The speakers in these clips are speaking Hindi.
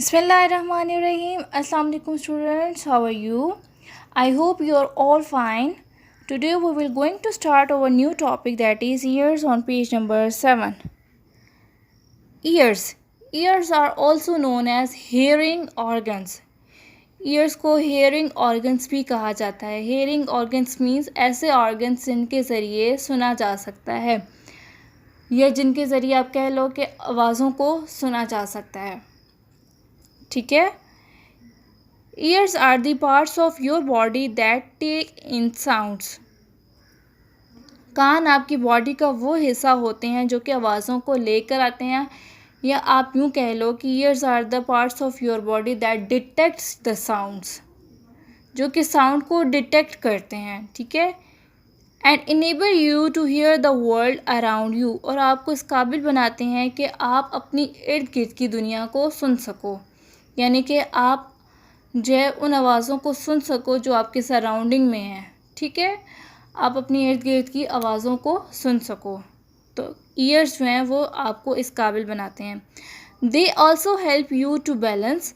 Bismillahirrahmanirrahim. Assalamu alaikum students. How are you? I hope you are all fine. Today we will going to start our new topic, that is ears, on page number 7. Ears. Ears are also known as hearing organs. Years को हेयरिंग ऑर्गन्स भी कहा जाता है. हेयरिंग ऑर्गन्स मीन्स ऐसे ऑर्गन्स जिनके ज़रिए सुना जा सकता है या जिनके ज़रिए आप कह लो कि आवाज़ों को सुना जा सकता है. ठीक है. Ears are the parts of your body that take in sounds. कान आपकी बॉडी का वो हिस्सा होते हैं जो कि आवाज़ों को लेकर आते हैं, या आप यूँ कह लो कि ears are the parts of your body that detects the sounds, जो कि साउंड को डिटेक्ट करते हैं. ठीक है. And enable you to hear the world around you, और आपको इस काबिल बनाते हैं कि आप अपनी इर्द गिर्द की दुनिया को सुन सको, यानी कि आप जो है उन आवाज़ों को सुन सको जो आपके सराउंडिंग में है. ठीक है. आप अपनी इर्द गिर्द की आवाज़ों को सुन सको. तो ईयर्स जो हैं वो आपको इस काबिल बनाते हैं. They also help you to balance,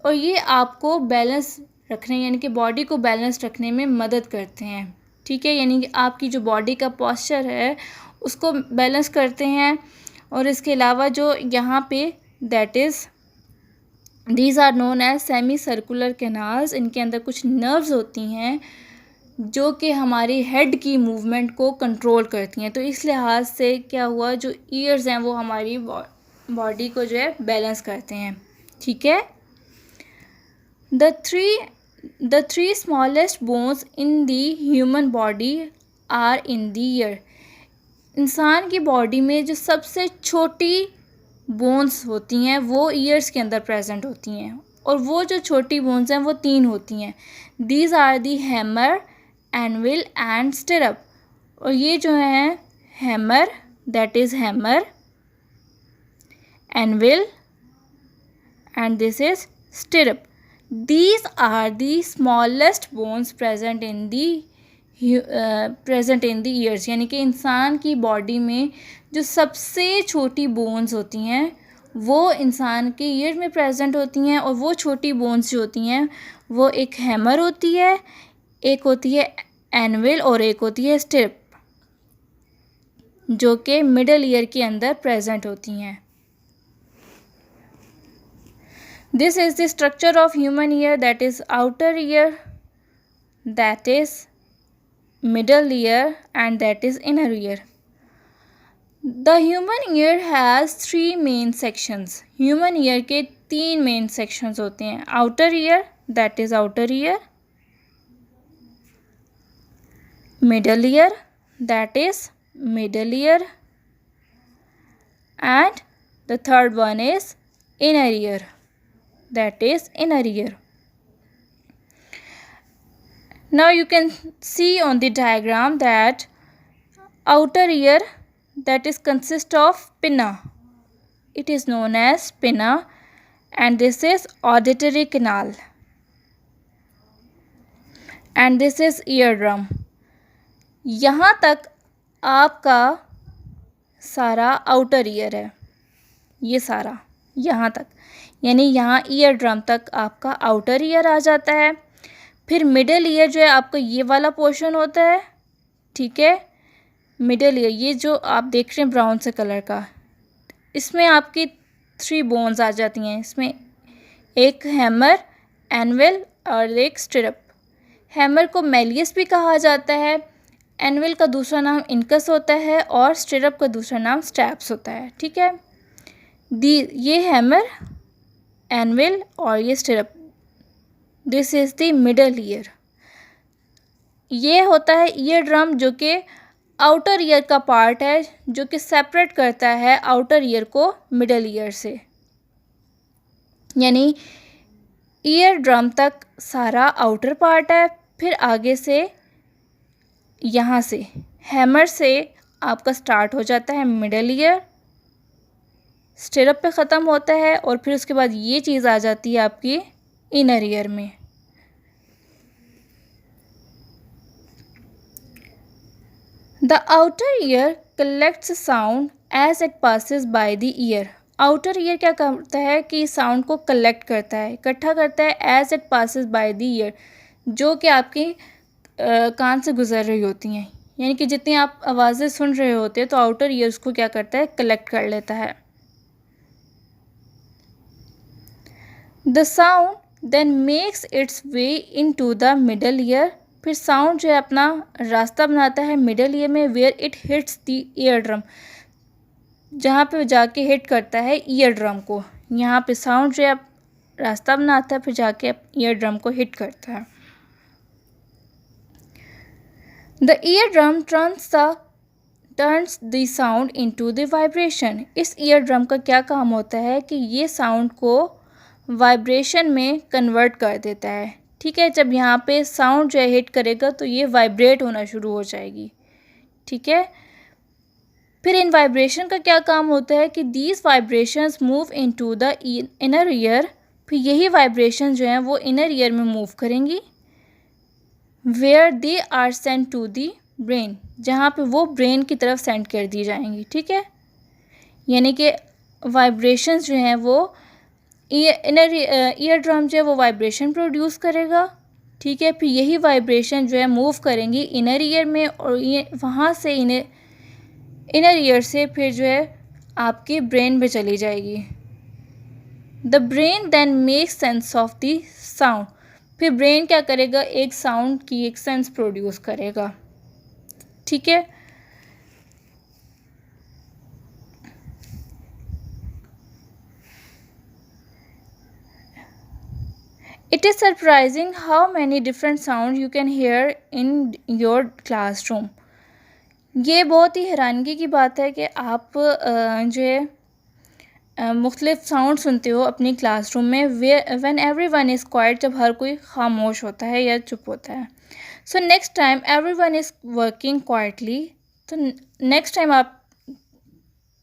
और ये आपको बैलेंस रखने यानी कि बॉडी को बैलेंस रखने में मदद करते हैं. ठीक है. यानी कि आपकी जो बॉडी का पॉस्चर है उसको बैलेंस करते हैं. और इसके अलावा जो यहाँ पे that is these are known as semi circular canals, इनके अंदर कुछ नर्व्स होती हैं जो कि हमारी हेड की मूवमेंट को कंट्रोल करती हैं. तो इस लिहाज से क्या हुआ, जो ईयर्स हैं वो हमारी बॉडी को जो है बैलेंस करते हैं. ठीक है. The three smallest bones in the human body are in the ear. इंसान की बॉडी में जो सबसे छोटी बोन्स होती हैं वो ईयर्स के अंदर प्रेजेंट होती हैं, और वो जो छोटी बोन्स हैं वो 3 होती हैं. These are the hammer, anvil and stirrup. और ये जो है hammer, that is hammer, anvil and this is stirrup. These are the smallest bones present in the ears. यानी कि इंसान की बॉडी में जो सबसे छोटी बोन्स होती हैं वो इंसान के ईयर में प्रेजेंट होती हैं. और वो छोटी बोन्स जो होती हैं वो एक हैमर होती है, एक होती है एनविल, और एक होती है स्टिरअप, जो कि मिडल ईयर के अंदर प्रेजेंट होती हैं. This is the structure of human ear, that is outer ear, that is middle ear and that is inner ear. The human ear has 3 main sections. Human ear के 3 मेन सेक्शंस होते हैं. Outer ear, that is outer ear, middle ear, that is middle ear, and the third one is inner ear, that is inner ear. Now you can see on the diagram that outer ear, that is consist of pinna, it is known as pinna, and this is auditory canal, and this is eardrum. यहाँ तक आपका सारा आउटर ईयर है, ये सारा यहाँ तक, यानी यहाँ ईयर ड्रम तक आपका आउटर ईयर आ जाता है. फिर मिडल ईयर जो है आपका ये वाला पोर्शन होता है. ठीक है. मिडल ईयर ये जो आप देख रहे हैं ब्राउन से कलर का, इसमें आपकी 3 बोन्स आ जाती हैं. इसमें एक हैमर, एनविल और एक स्टिरअप. हैमर को मेलियस भी कहा जाता है, एनविल का दूसरा नाम इनकस होता है, और स्टिरअप का दूसरा नाम स्ट्रैप्स होता है. ठीक है. ये हैमर, एनविल और ये stirrup, this is the middle year. ये होता है ईयर ड्रम, जो कि आउटर ईयर का पार्ट है, जो कि सेपरेट करता है आउटर ईयर को मिडल ईयर से. यानी ईयर ड्रम तक सारा आउटर पार्ट है. फिर आगे से यहाँ से हैमर से आपका स्टार्ट हो जाता है मिडल ईयर, स्टिरअप पे ख़त्म होता है, और फिर उसके बाद ये चीज़ आ जाती है आपकी इनर ईयर में. The outer ear collects sound as it passes by the ear. Outer ear क्या करता है कि साउंड को कलेक्ट करता है, इकट्ठा करता है as it passes by the ear, जो कि आपकी कान से गुजर रही होती हैं। यानी कि जितनी आप आवाज़ें सुन रहे होते हैं तो आउटर ईयर उसको क्या करता है, कलेक्ट कर लेता है। The sound then makes its way into the middle ear, फिर साउंड जो है अपना रास्ता बनाता है मिडल ईयर में, where it hits the ear drum, जहाँ पे जाके हिट करता है ईयर ड्रम को। यहाँ पे साउंड जो है रास्ता बनाता है, फिर जाके ईयर ड्रम को हिट करता है। The ear drum turns the sound into the vibration. इस ईयर ड्रम का क्या काम होता है कि ये साउंड को वाइब्रेशन में कन्वर्ट कर देता है। ठीक है, जब यहाँ पे साउंड जो है हिट करेगा तो ये वाइब्रेट होना शुरू हो जाएगी। ठीक है, फिर इन वाइब्रेशन का क्या काम होता है कि these vibrations move into the inner ear, फिर यही वाइब्रेशन जो हैं वो इनर ईयर में मूव करेंगी, where they are send to the brain, जहाँ पे वो ब्रेन की तरफ सेंड कर दी जाएंगी। ठीक है, यानी कि वाइब्रेशंस जो हैं वो इनर ईयर ड्रम जो है वो वाइब्रेशन प्रोड्यूस करेगा। ठीक है, फिर यही वाइब्रेशन जो है मूव करेंगी इनर ईयर में, और ये वहाँ से इनर ईयर से फिर जो है आपकी ब्रेन में चली जाएगी। The brain then make sense of the sound, फिर ब्रेन क्या करेगा, एक साउंड की एक सेंस प्रोड्यूस करेगा। ठीक है, it is surprising how many different sound you can here in your classroom. ये बहुत ही हैरानगी की बात है कि आप जो है मुख्तलिफ साउंड सुनते हो अपनी क्लासरूम में, व्हेन एवरीवन इज़ क्वाइट, जब हर कोई खामोश होता है या चुप होता है। So next time everyone is working quietly, तो नेक्स्ट टाइम आप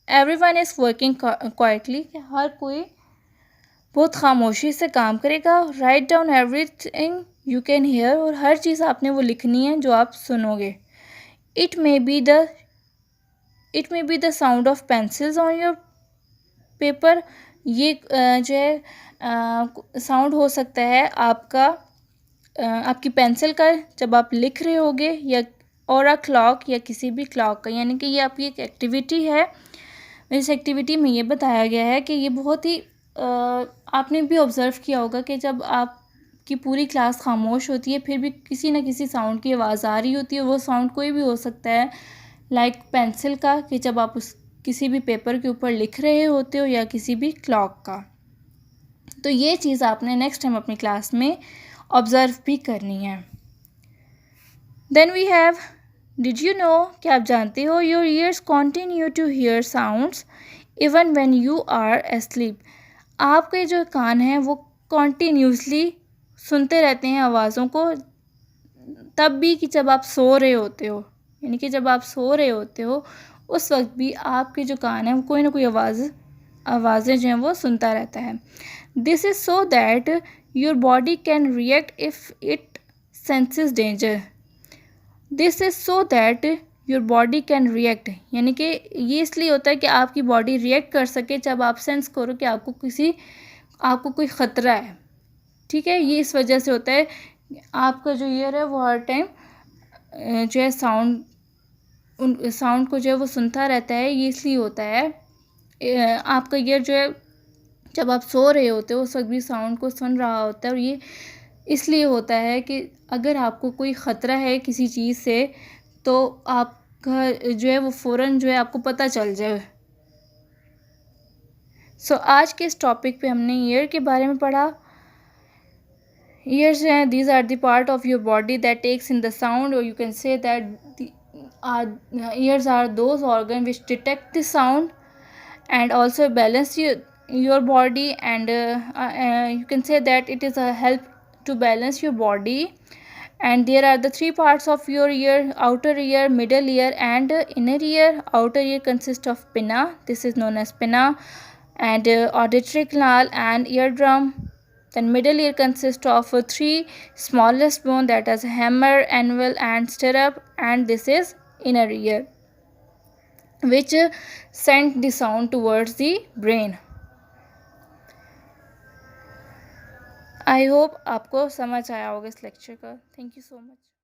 एवरीवन इज़ वर्किंग क्वाइटली, हर कोई बहुत खामोशी से काम करेगा। Write down everything you can hear, और हर चीज़ आपने वो लिखनी है जो आप सुनोगे। It may be the sound of pencils on your paper, ये जो है साउंड हो सकता है आपकी पेंसिल का जब आप लिख रहे होगे, या और क्लॉक, या किसी भी क्लॉक का। यानी कि ये आपकी एक एक्टिविटी है। इस एक्टिविटी में ये बताया गया है कि ये बहुत ही आपने भी ऑब्ज़र्व किया होगा कि जब आपकी पूरी क्लास खामोश होती है फिर भी किसी न किसी साउंड की आवाज़ आ रही होती है। वो साउंड कोई भी हो सकता है, लाइक पेंसिल का, कि जब आप किसी भी पेपर के ऊपर लिख रहे होते हो, या किसी भी क्लॉक का। तो ये चीज़ आपने नेक्स्ट टाइम अपनी क्लास में ऑब्ज़र्व भी करनी है। Then we have, did you know, क्या आप जानते हो, your ears continue to hear sounds even when you are asleep. आपके जो कान हैं वो कॉन्टीन्यूसली सुनते रहते हैं आवाज़ों को, तब भी कि जब आप सो रहे होते हो। यानी कि जब आप सो रहे होते हो उस वक्त भी आपके जो कान हैं वो कोई ना कोई आवाज़ें जो हैं वो सुनता रहता है। This is so that your body can react if it senses danger. This is so that your body can react, यानी कि ये इसलिए होता है कि आपकी बॉडी रिएक्ट कर सके जब आप सेंस करो कि आपको कोई ख़तरा है। ठीक है, ये इस वजह से होता है। आपका जो ईयर है वो हर टाइम जो है साउंड को जो है वो सुनता रहता है। ये इसलिए होता है, आपका ईयर जो है जब आप सो रहे होते हो उस वक्त भी साउंड को सुन रहा होता है। और ये इसलिए होता है कि अगर आपको कोई ख़तरा है किसी चीज़ से तो आपका जो है वो फ़ौरन जो है आपको पता चल जाए। सो आज के इस टॉपिक पे हमने ईयर के बारे में पढ़ा। ईयर्स हैं, these are the part of your body that takes in the sound, और you can say that ears are those organ which detect the sound and also balance your body, and you can say that it is a help to balance your body. And there are the three parts of your ear: outer ear, middle ear, and inner ear. Outer ear consists of pinna, this is known as pinna, and auditory canal and eardrum. Then middle ear consists of three smallest bone, that is hammer, anvil, and stirrup, and this is inner ear, which send the sound towards the brain. I hope आपको समझ आया होगा इस लेक्चर का। Thank you so much.